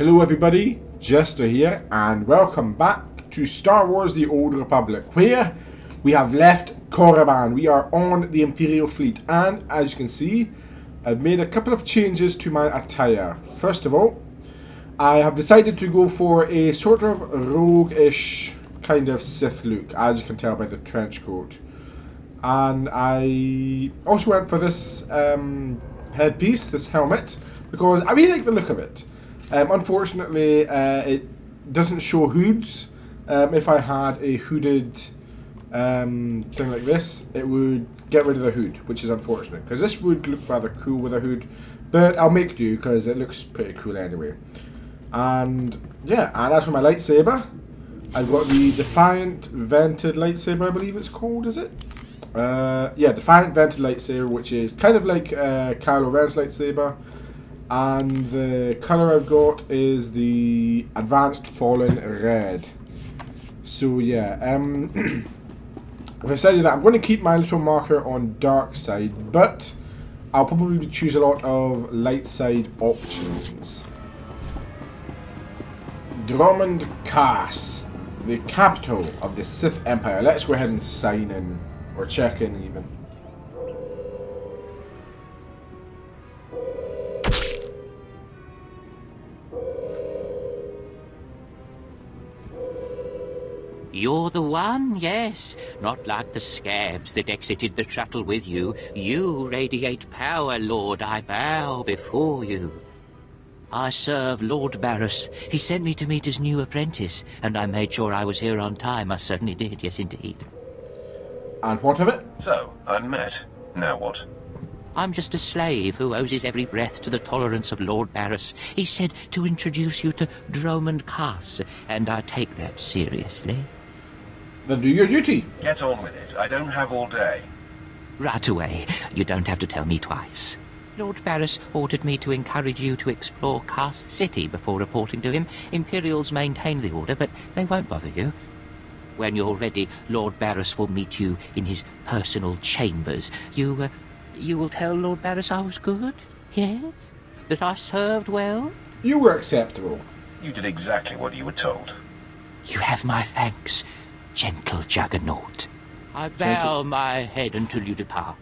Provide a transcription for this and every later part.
Hello everybody, Jester here, and welcome back to Star Wars The Old Republic, where we have left Korriban. We are on the Imperial fleet, and as you can see, I've made a couple of changes to my attire. First of all, I have decided to go for a sort of rogue-ish kind of Sith look, as you can tell by the trench coat. And I also went for this headpiece, this helmet, because I really like the look of it. Unfortunately, it doesn't show hoods. If I had a hooded thing like this, it would get rid of the hood, which is unfortunate, because this would look rather cool with a hood, but I'll make do because it looks pretty cool anyway. And yeah, and as for my lightsaber, I've got the Defiant Vented lightsaber, I believe it's called, is it? Yeah, Defiant Vented lightsaber, which is kind of like Kylo Ren's lightsaber. And the colour I've got is the Advanced Fallen Red. So yeah, I've decided that I'm going to keep my little marker on dark side, but I'll probably choose a lot of light side options. Dromund Kaas, the capital of the Sith Empire. Let's go ahead and sign in, or check in even. You're the one, yes. Not like the scabs that exited the shuttle with you. You radiate power, Lord. I bow before you. I serve Lord Barris. He sent me to meet his new apprentice, and I made sure I was here on time. I certainly did, yes indeed. And what of it? So, unmet. Now what? I'm just a slave who owes his every breath to the tolerance of Lord Barris. He said to introduce you to Dromund Kaas, and I take that seriously. Then do your duty. Get on with it. I don't have all day. Right away. You don't have to tell me twice. Lord Barris ordered me to encourage you to explore Kaas City before reporting to him. Imperials maintain the order, but they won't bother you. When you're ready, Lord Barris will meet you in his personal chambers. You will tell Lord Barris I was good? Yes? That I served well? You were acceptable. You did exactly what you were told. You have my thanks, gentle Juggernaut. I bow my head until you depart.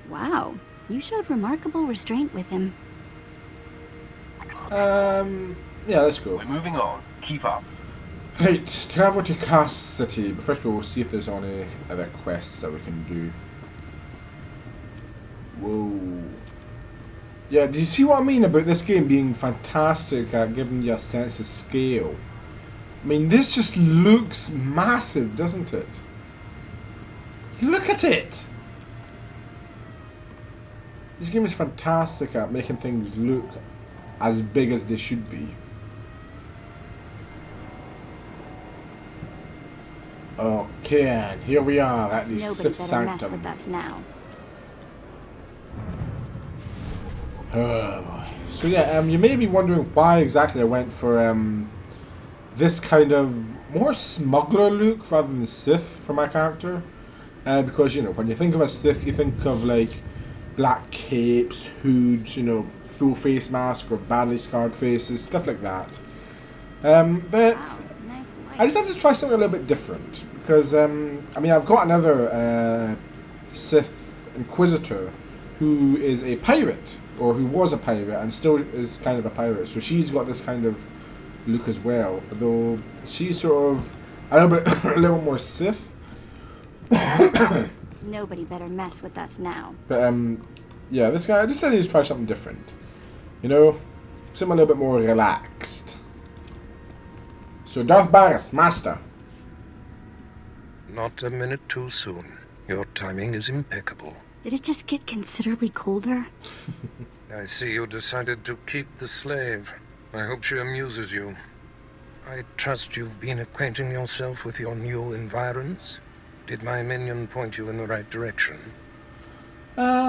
Wow, you showed remarkable restraint with him. Yeah, let's go. We're moving on. Keep up. Right, travel to Kaas City, but first of all, we'll see if there's any other quests that we can do. Whoa. Yeah, do you see what I mean about this game being fantastic at giving you a sense of scale? I mean, this just looks massive, doesn't it? Look at it! This game is fantastic at making things look as big as they should be. Okay, and here we are at the Nobody Sith better Sanctum. mess with us now. Oh boy. So yeah, you may be wondering why exactly I went for this kind of more smuggler look rather than Sith for my character. Because, you know, when you think of a Sith, you think of like black capes, hoods, you know, full face mask or badly scarred faces, stuff like that. But Wow, nice I just had to try something a little bit different because I mean, I've got another Sith Inquisitor who is a pirate, or who was a pirate and still is kind of a pirate. So she's got this kind of look as well, though she's sort of a little more Sith. Nobody better mess with us now. But yeah, this guy, I just decided to try something different. You know, something a little bit more relaxed. So Darth Barris, Master. Not a minute too soon. Your timing is impeccable. Did it just get considerably colder? I see you decided to keep the slave. I hope she amuses you. I trust you've been acquainting yourself with your new environs? Did my minion point you in the right direction?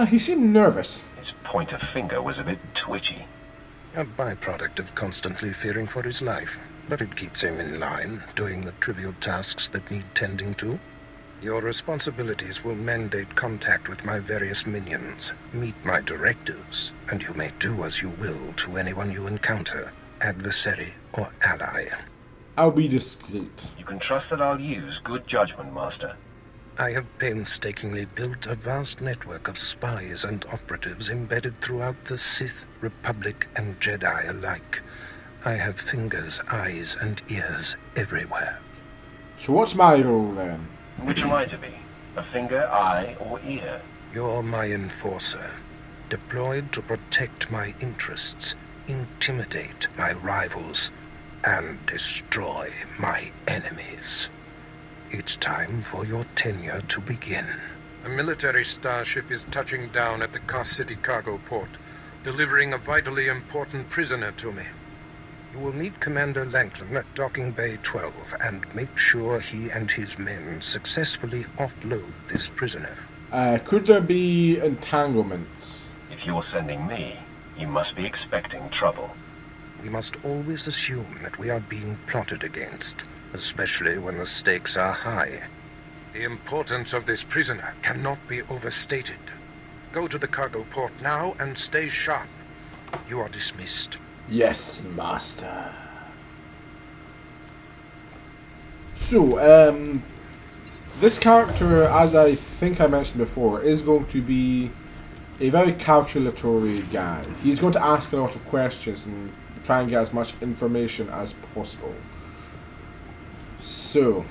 He seemed nervous. His pointer finger was a bit twitchy. A byproduct of constantly fearing for his life, but it keeps him in line, doing the trivial tasks that need tending to. Your responsibilities will mandate contact with my various minions, meet my directives, and you may do as you will to anyone you encounter. adversary or ally. I'll be discreet. You can trust that I'll use good judgment, Master. I have painstakingly built a vast network of spies and operatives embedded throughout the Sith, Republic, and Jedi alike. I have fingers, eyes, and ears everywhere. So what's my role then? Which am I to be? A finger, eye, or ear? You're my enforcer, deployed to protect my interests, intimidate my rivals, and destroy my enemies. It's time for your tenure to begin. A military starship is touching down at the Cos City cargo port, delivering a vitally important prisoner to me. You will meet Commander Lanklin at Docking Bay 12 and make sure he and his men successfully offload this prisoner. Could there be entanglements? If you're sending me, you must be expecting trouble. We must always assume that we are being plotted against, especially when the stakes are high. The importance of this prisoner cannot be overstated. Go to the cargo port now and stay sharp. You are dismissed. Yes, Master. So, this character, as I think I mentioned before, is going to be a very calculatory guy. He's going to ask a lot of questions and try and get as much information as possible. So,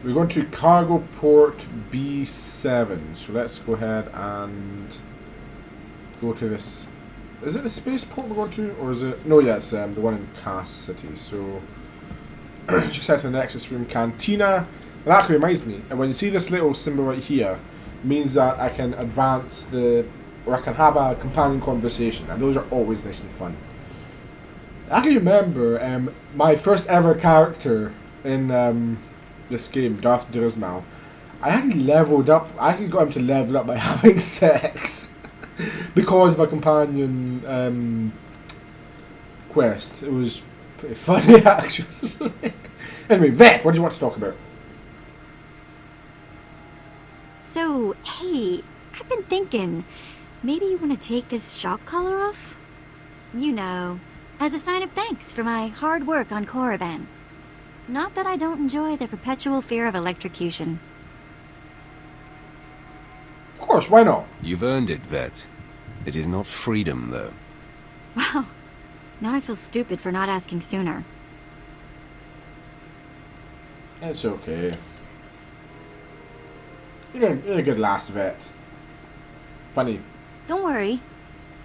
we're going to cargo port B7. So let's go ahead and go to this. Is it the spaceport we're going to, or is it? No, yeah, it's the one in Cos City. So just head to the Nexus Room Cantina. And that reminds me, and when you see this little symbol right here, it means that I can advance or I can have a companion conversation, and those are always nice and fun. I can remember my first ever character in this game, Darth Drismal. I actually leveled up. I actually got him to level up by having sex because of a companion quest. It was pretty funny, actually. Anyway, Vet, what do you want to talk about? So, hey, I've been thinking, maybe you want to take this shock collar off? You know, as a sign of thanks for my hard work on Korriban. Not that I don't enjoy the perpetual fear of electrocution. Of course, why not? You've earned it, Vet. It is not freedom, though. Wow, now I feel stupid for not asking sooner. It's okay. You're a good lass, Vet. Funny. Don't worry.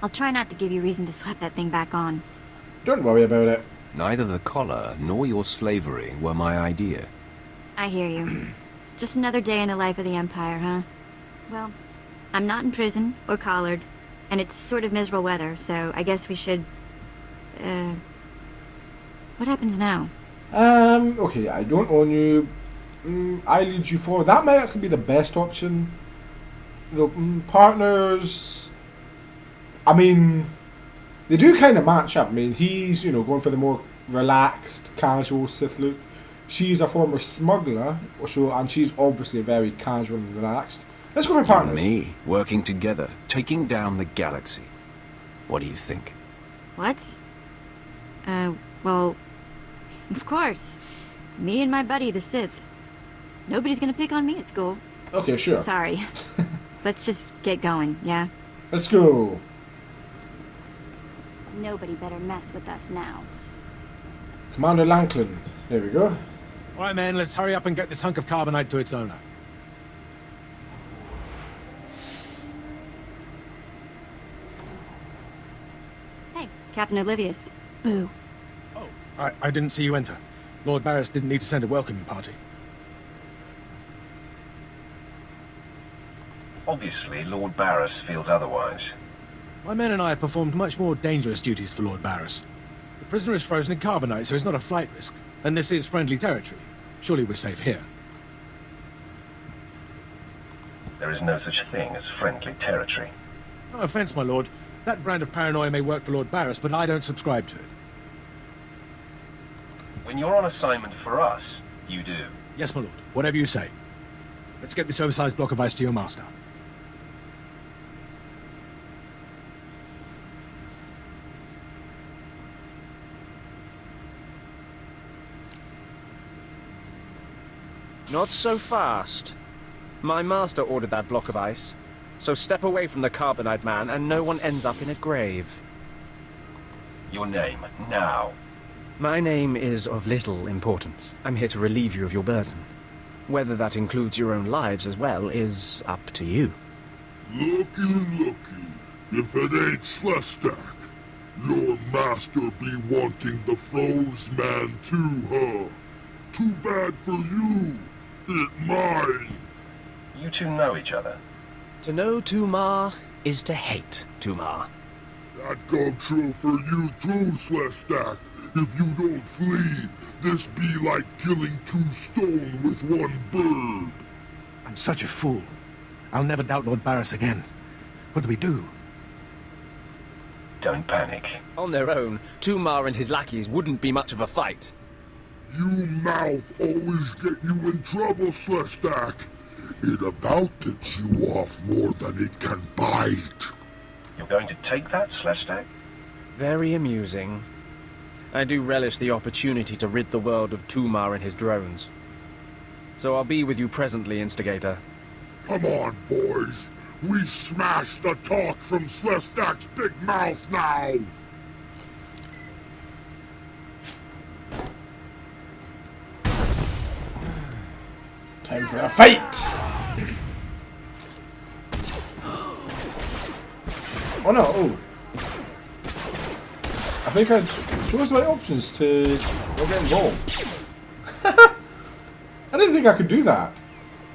I'll try not to give you reason to slap that thing back on. Don't worry about it. Neither the collar nor your slavery were my idea. I hear you. Just another day in the life of the Empire, huh? Well, I'm not in prison or collared, and it's sort of miserable weather, so I guess we should... What happens now? Okay, I don't own you. I lead you forward. That might actually be the best option. You know, partners... I mean... They do kind of match up. I mean, he's, you know, going for the more relaxed, casual Sith look. She's a former smuggler, and she's obviously very casual and relaxed. Let's go for You partners. and me, working together, taking down the galaxy. What do you think? What? Well... Of course. Me and my buddy, the Sith. Nobody's gonna pick on me at school. Okay, sure. Sorry. Let's just get going, yeah? Let's go. Nobody better mess with us now. Commander Lanklin. There we go. Alright, man, let's hurry up and get this hunk of carbonite to its owner. Hey, Captain Oblivious. Boo. Oh, I didn't see you enter. Lord Barris didn't need to send a welcoming party. Obviously, Lord Barris feels otherwise. My men and I have performed much more dangerous duties for Lord Barris. The prisoner is frozen in carbonite, so he's not a flight risk. And this is friendly territory. Surely we're safe here. There is no such thing as friendly territory. No offense, my lord. That brand of paranoia may work for Lord Barris, but I don't subscribe to it. When you're on assignment for us, you do. Yes, my lord. Whatever you say. Let's get this oversized block of ice to your master. Not so fast. My master ordered that block of ice. So step away from the Carbonite man and no one ends up in a grave. Your name, now. My name is of little importance. I'm here to relieve you of your burden. Whether that includes your own lives as well is up to you. Looky. If it ain't Slestak, your master be wanting the foe's man too, huh? Too bad for you. It mine. You two know each other. To know Tumar is to hate Tumar. That go true for you too, Slestak. If you don't flee, this be like killing 2 stone with 1 bird. I'm such a fool. I'll never doubt Lord Barris again. What do we do? Don't panic. On their own, Tumar and his lackeys wouldn't be much of a fight. You mouth always get you in trouble, Slestak. It about to chew off more than it can bite. You're going to take that, Slestak? Very amusing. I do relish the opportunity to rid the world of Tumar and his drones. So I'll be with you presently, Instigator. Come on, boys. We smash the talk from Slestak's big mouth now. Time for a fight! Oh no, oh. I think I chose the right options to not get involved. I didn't think I could do that.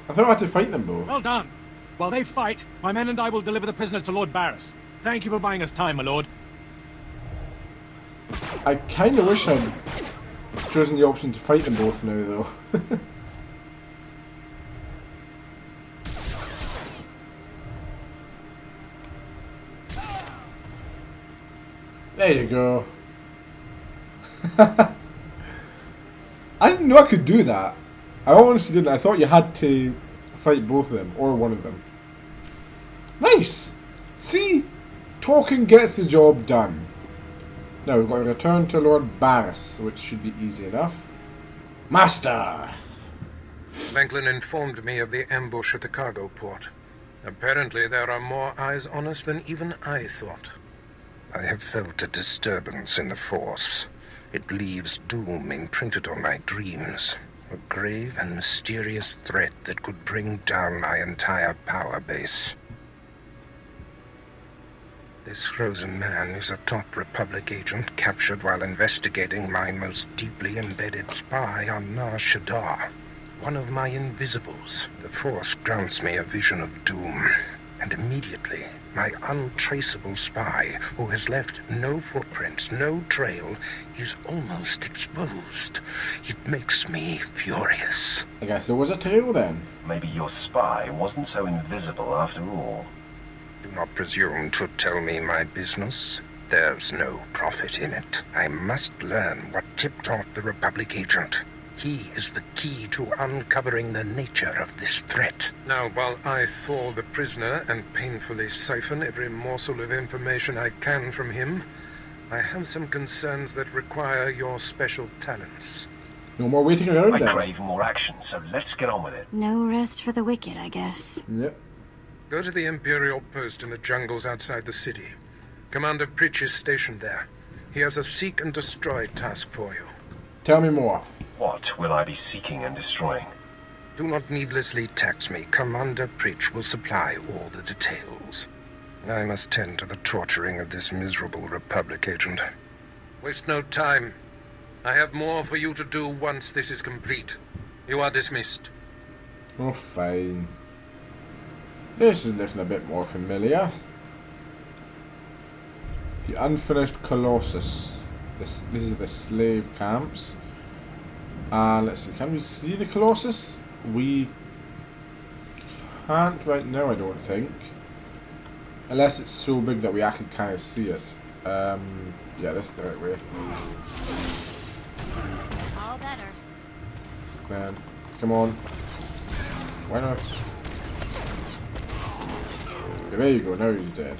I thought I had to fight them both. Well done. While they fight, my men and I will deliver the prisoner to Lord Barris. Thank you for buying us time, my lord. I kind of wish I'd chosen the option to fight them both now, though. There you go. I didn't know I could do that. I honestly didn't. I thought you had to fight both of them, or one of them. Nice! See? Talking gets the job done. Now we've got to return to Lord Barris, which should be easy enough. Master! Franklin informed me of the ambush at the cargo port. Apparently there are more eyes on us than even I thought. I have felt a disturbance in the Force. It leaves doom imprinted on my dreams. A grave and mysterious threat that could bring down my entire power base. This frozen man is a top Republic agent captured while investigating my most deeply embedded spy on Nar Shaddaa. One of my invisibles. The Force grants me a vision of doom. And immediately, my untraceable spy, who has left no footprints, no trail, is almost exposed. It makes me furious. I guess there was a trail then. Maybe your spy wasn't so invisible after all. Do not presume to tell me my business. There's no profit in it. I must learn what tipped off the Republic agent. He is the key to uncovering the nature of this threat. Now, while I thaw the prisoner and painfully siphon every morsel of information I can from him, I have some concerns that require your special talents. No more waiting around I then. crave more action, so let's get on with it. No rest for the wicked, I guess. Yep. Go to the Imperial post in the jungles outside the city. Commander Pritch is stationed there. He has a seek and destroy task for you. Tell me more. What will I be seeking and destroying? Do not needlessly tax me. Commander Pritch will supply all the details. I must tend to the torturing of this miserable Republic agent. Waste no time. I have more for you to do once this is complete. You are dismissed. Oh, fine. This is looking a bit more familiar. The unfinished Colossus. These are the slave camps. Let's see, can we see the Colossus? We can't right now, I don't think. Unless it's so big that we actually can't see it. Yeah, this is the right way. All better. Man, come on. Why not? Yeah, there you go, now he's dead.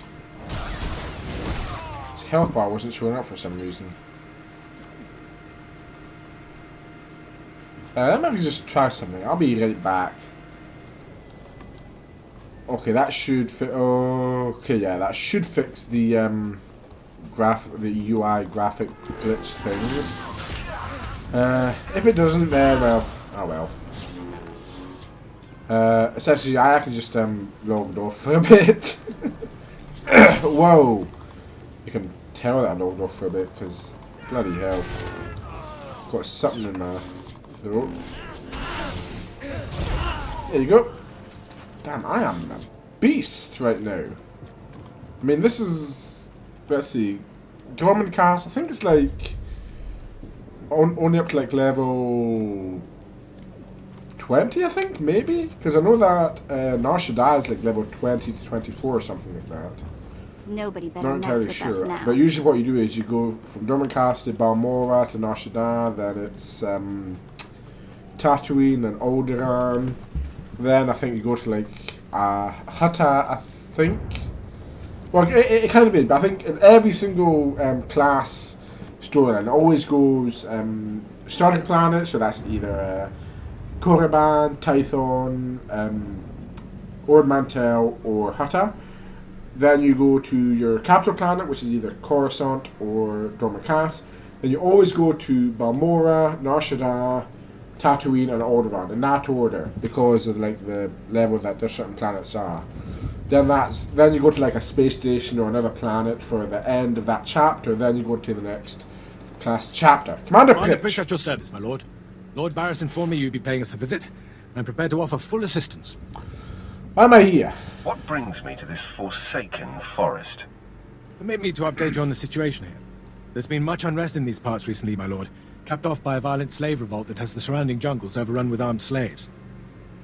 His health bar wasn't showing up for some reason. Let me just try something. I'll be right back. Okay, that should fit. Okay, yeah, that should fix the the UI graphic glitch things. If it doesn't, then well, oh well. Essentially, I actually just logged off for a bit. Whoa! You can tell that I logged off for a bit because bloody hell, got something in my throat. There you go. Damn, I am a beast right now. I mean, this is, let's see, Dormant Cast, I think it's like, only up to like level 20, I think, maybe? Because I know that Nar Shaddaa is like level 20 to 24 or something like that. Nobody better Not mess entirely with us sure, now. but usually what you do is you go from Dormant Cast to Balmora to Nar Shaddaa, then it's Tatooine, then Alderaan, then I think you go to like Hutta, I think. Well, it kind of is, but I think in every single class storyline, it always goes starting planet, so that's either Korriban, Tython, Ord Mantell, or Hutta. Then you go to your capital planet, which is either Coruscant or Dormant Cast. Then you always go to Balmora, Nar Shaddaa, Tatooine, and Alderaan in that order because of like the level that their certain planets are. Then you go to like a space station or another planet for the end of that chapter. Then you go to the next class chapter. Commander Pritch, at your service, my lord. Lord Barris informed me you'd be paying us a visit. I'm prepared to offer full assistance. why am I here? What brings me to this forsaken forest? Permit me to update you on the situation here. There's been much unrest in these parts recently, my lord, capped off by a violent slave revolt that has the surrounding jungles overrun with armed slaves.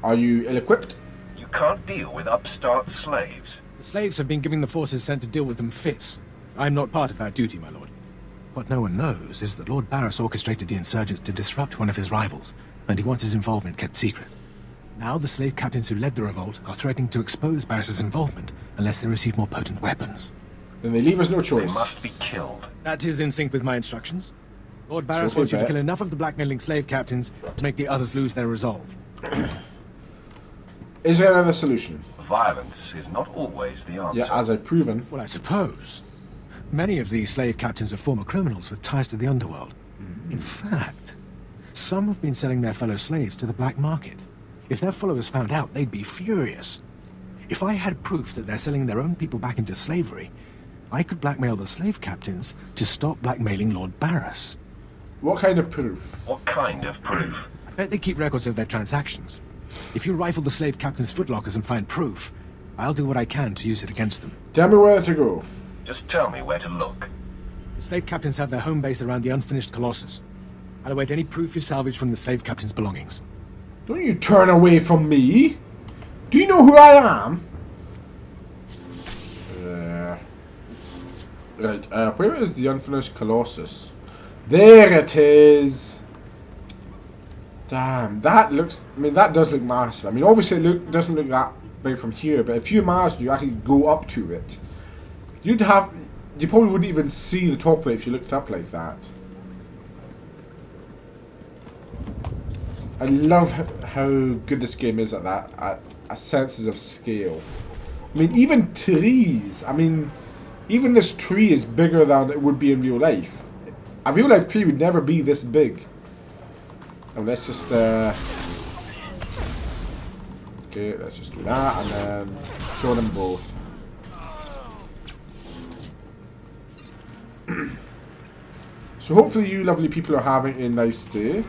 Are you ill-equipped? You can't deal with upstart slaves. The slaves have been giving the forces sent to deal with them fits. I'm not part of that duty, my lord. What no one knows is that Lord Barris orchestrated the insurgents to disrupt one of his rivals, and he wants his involvement kept secret. Now the slave captains who led the revolt are threatening to expose Barris's involvement unless they receive more potent weapons. Then they leave us no They choice. must be killed. That is in sync with my instructions. Lord Barris So wants you to bet. kill enough of the blackmailing slave captains to make the others lose their resolve. Is there another solution? Violence is not always the answer. Yeah, as I've proven. Well, I suppose. Many of these slave captains are former criminals with ties to the underworld. In fact, some have been selling their fellow slaves to the black market. If their followers found out, they'd be furious. If I had proof that they're selling their own people back into slavery, I could blackmail the slave captains to stop blackmailing Lord Barris. What kind of proof? What kind of proof? I bet they keep records of their transactions. If you rifle the slave captains' footlockers and find proof, I'll do what I can to use it against them. Tell me where to go. Just tell me where to look. The slave captains have their home base around the unfinished Colossus. I'll await any proof you salvage from the slave captains' belongings. Don't you turn away from me! Do you know who I am? Right, where is the unfinished Colossus? There it is! Damn, that looks... I mean, that does look massive. I mean, obviously it doesn't look that big from here, but if you imagine you actually go up to it, you probably wouldn't even see the top of it if you looked up like that. I love how good this game is at that, at senses of scale. I mean, even trees, I mean, even this tree is bigger than it would be in real life. A real life tree would never be this big. And let's just, okay, let's just do that, and then kill them both. So hopefully you lovely people are having a nice day.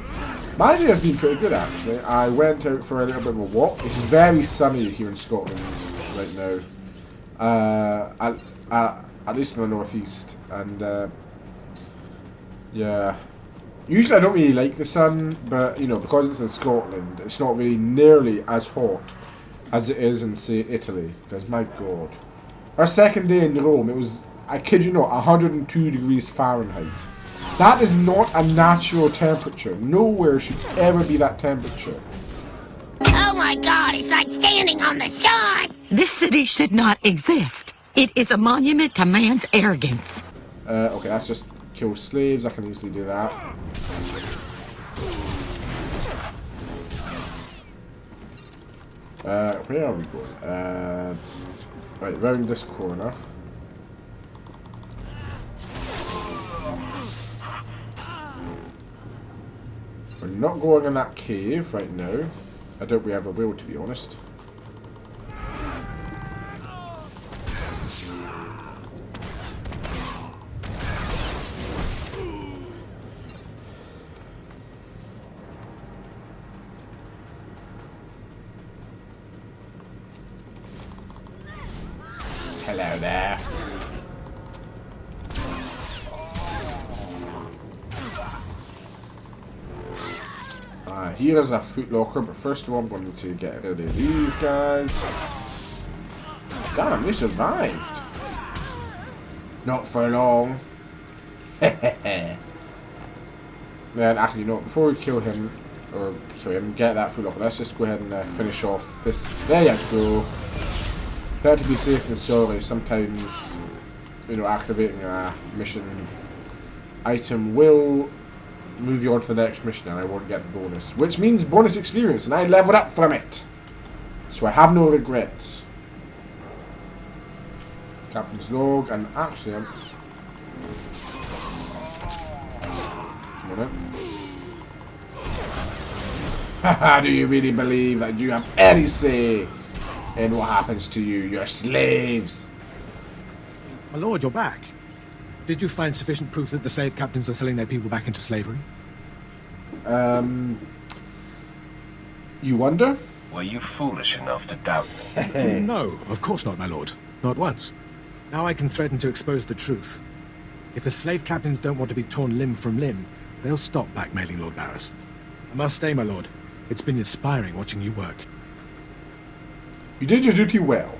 My day has been pretty good actually. I went out for a little bit of a walk. It's very sunny here in Scotland right now. At least in the northeast. And yeah. Usually I don't really like the sun, but you know, because it's in Scotland, it's not really nearly as hot as it is in, say, Italy. Because my god. Our second day in Rome, it was, I kid you not, 102 degrees Fahrenheit. That is not a natural temperature. Nowhere should ever be that temperature. Oh my god, it's like standing on the sun! This city should not exist. It is a monument to man's arrogance. Okay, that's just kill slaves. I can easily do that. Where are we going? Right, round this corner. We're not going in that cave right now. I doubt we ever will, to be honest. Hello there. Here is a footlocker, but first of all I'm going to get rid of these guys. Damn, they survived. Not for long. Then actually, you know, before we kill him, get that footlocker, let's just go ahead and finish off this. There you go. Better to be safe than sorry. Sometimes, you know, activating a mission item will move you on to the next mission and I won't get the bonus. Which means bonus experience, and I leveled up from it. So I have no regrets. Captain's log, and actually I'm... Come on in. Haha, do you really believe that you have any say in what happens to you, your slaves? My lord, you're back. Did you find sufficient proof that the slave captains are selling their people back into slavery? You wonder? Were you foolish enough to doubt me? No, of course not, my lord. Not once. Now I can threaten to expose the truth. If the slave captains don't want to be torn limb from limb, they'll stop blackmailing Lord Barris. I must stay, my lord. It's been inspiring watching you work. You did your duty well.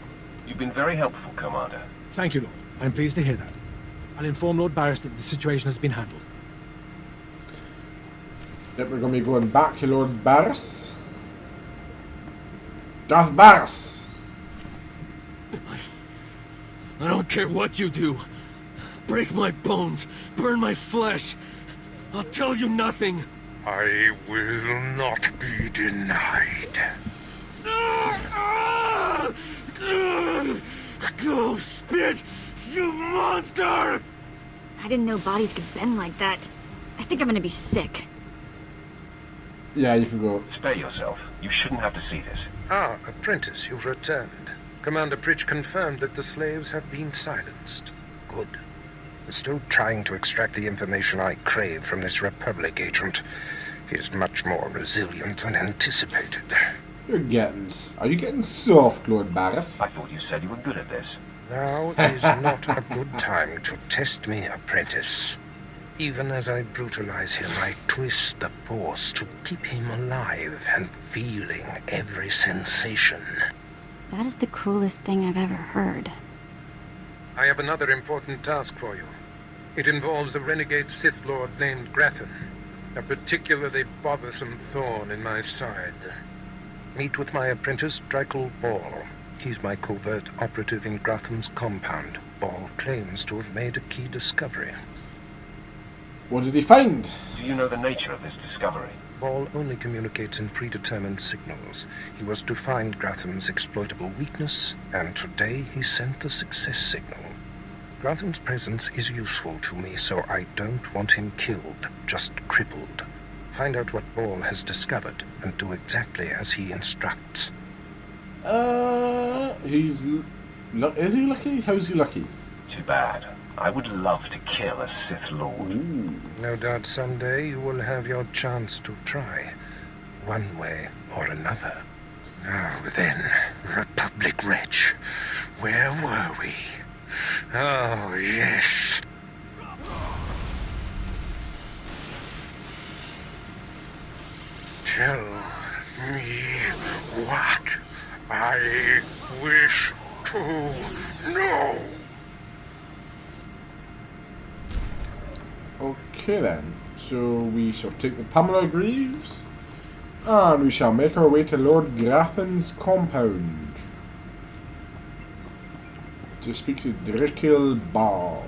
You've been very helpful, Commander. Thank you, Lord. I'm pleased to hear that. I'll inform Lord Barris that the situation has been handled. Yep, we're going to be going back to Lord Barris. Darth Barris! I don't care what you do. Break my bones, burn my flesh. I'll tell you nothing. I will not be denied. Go spit, you monster! I didn't know bodies could bend like that. I think I'm gonna be sick. Yeah, you can go. Spare yourself. You shouldn't have to see this. Ah, apprentice, you've returned. Commander Pritch confirmed that the slaves have been silenced. Good. I'm still trying to extract the information I crave from this Republic agent. He's much more resilient than anticipated. Are you getting soft, Lord Barris? I thought you said you were good at this. Now is not a good time to test me, apprentice. Even as I brutalize him, I twist the Force to keep him alive and feeling every sensation. That is the cruelest thing I've ever heard. I have another important task for you. It involves a renegade Sith Lord named Grathan, a particularly bothersome thorn in my side. Meet with my apprentice, Drykel Ball. He's my covert operative in Grathan's compound. Ball claims to have made a key discovery. What did he find? Do you know the nature of this discovery? Ball only communicates in predetermined signals. He was to find Grathan's exploitable weakness, and today he sent a success signal. Grathan's presence is useful to me, so I don't want him killed, just crippled. Find out what Ball has discovered, and do exactly as he instructs. Is he lucky? How's he lucky? Too bad. I would love to kill a Sith Lord. Ooh. No doubt someday you will have your chance to try, one way or another. Now then, Republic wretch, where were we? Oh, yes. Tell me what I wish to know. Okay then, so we shall take the Pamela Greaves, and we shall make our way to Lord Grathan's compound to speak to Drykel Ball.